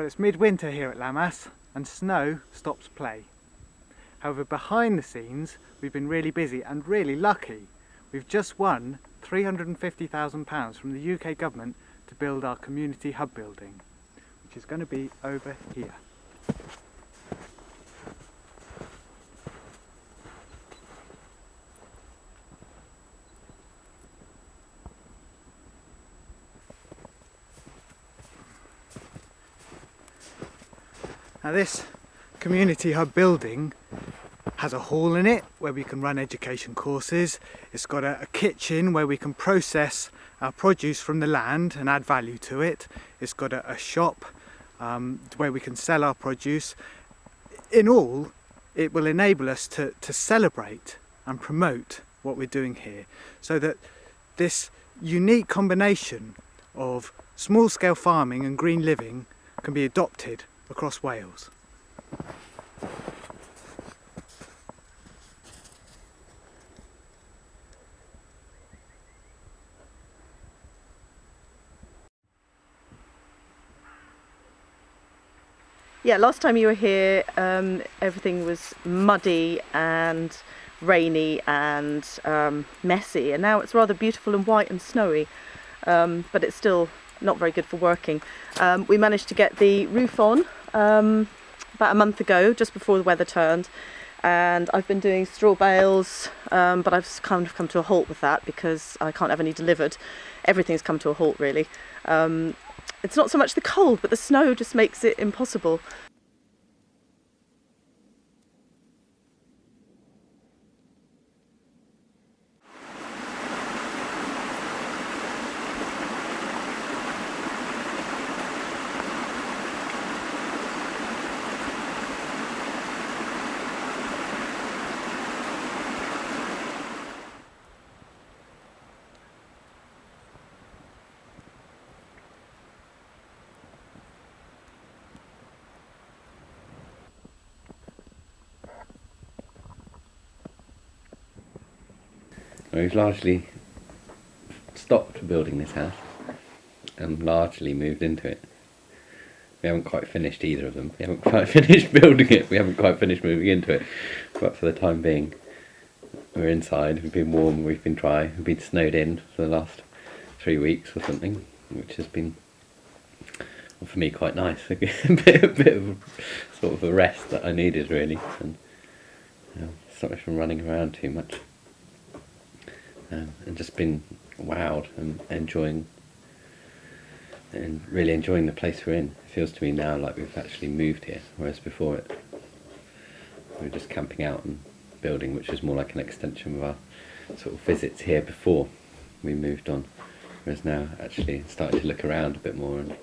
Well, it's midwinter here at Lammas and snow stops play. However, behind the scenes we've been really busy and really lucky. We've just won £350,000 from the UK government to build our community hub building, which is going to be over here. Now this community hub building has a hall in it where we can run education courses. It's got a kitchen where we can process our produce from the land and add value to it. It's got a shop where we can sell our produce. In all, it will enable us to celebrate and promote what we're doing here, so that this unique combination of small-scale farming and green living can be adopted across Wales. Yeah, last time you were here, everything was muddy and rainy and messy, and now it's rather beautiful and white and snowy, but it's still not very good for working. We managed to get the roof on about a month ago, just before the weather turned, and I've been doing straw bales, but I've kind of come to a halt with that because I can't have any delivered. Everything's come to a halt, really. It's not so much the cold, but the snow just makes it impossible. We've largely stopped building this house and largely moved into it. We haven't quite finished either of them. We haven't quite finished building it. We haven't quite finished moving into it. But for the time being, we're inside. We've been warm. We've been dry. We've been snowed in for the last 3 weeks or something, which has been, well, for me, quite nice. A bit of sort of a rest that I needed, really, and stopped me from running around too much. And just been wowed and really enjoying the place we're in. It feels to me now like we've actually moved here, whereas before we were just camping out and building, which was more like an extension of our sort of visits here before we moved on. Whereas now actually starting to look around a bit more, and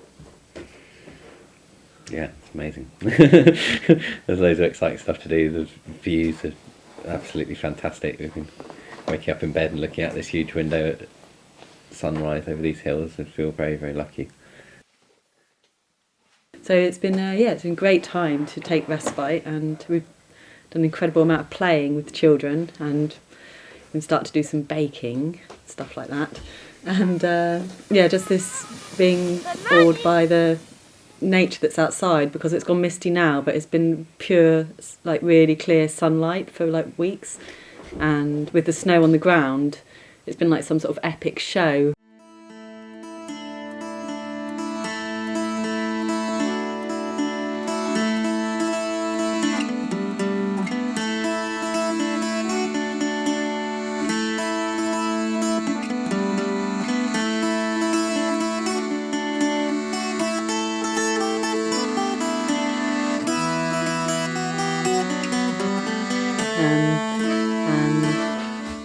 yeah, it's amazing. There's loads of exciting stuff to do. The views are absolutely fantastic. We've been waking up in bed and looking out this huge window at sunrise over these hills. I feel very, very lucky. So it's been it's been a great time to take respite, and we've done an incredible amount of playing with the children, and we can start to do some baking, stuff like that. And just this being awed by the nature that's outside, because it's gone misty now, but it's been pure, like really clear sunlight for like weeks. And with the snow on the ground, it's been like some sort of epic show.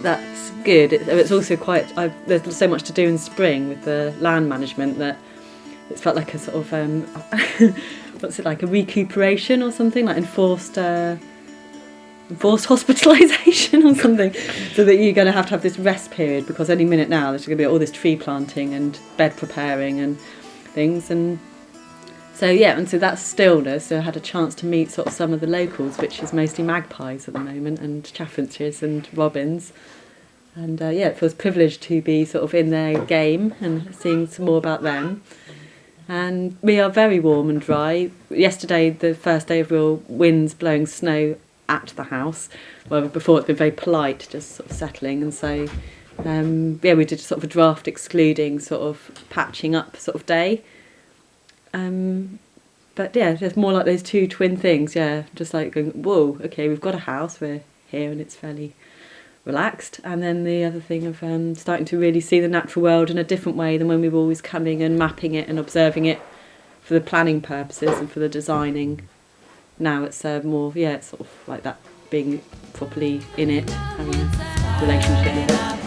That's good. It's also quite, there's so much to do in spring with the land management that it's felt like a sort of what's it, like a recuperation or something, like enforced hospitalisation or something, so that you're going to have this rest period, because any minute now there's going to be all this tree planting and bed preparing and things. And so that stillness, so I had a chance to meet sort of some of the locals, which is mostly magpies at the moment, and chaffinches and robins. And it feels privileged to be sort of in their game and seeing some more about them. And we are very warm and dry. Yesterday, the first day of real winds blowing snow at the house. Well, before it's been very polite, just sort of settling. And so, we did sort of a draft excluding, sort of patching up sort of day. But yeah, there's more like those two twin things, just like going, whoa, okay, we've got a house, we're here and it's fairly relaxed. And then the other thing of starting to really see the natural world in a different way than when we were always coming and mapping it and observing it for the planning purposes and for the designing. Now it's more, it's sort of like that, being properly in it, having a relationship with it.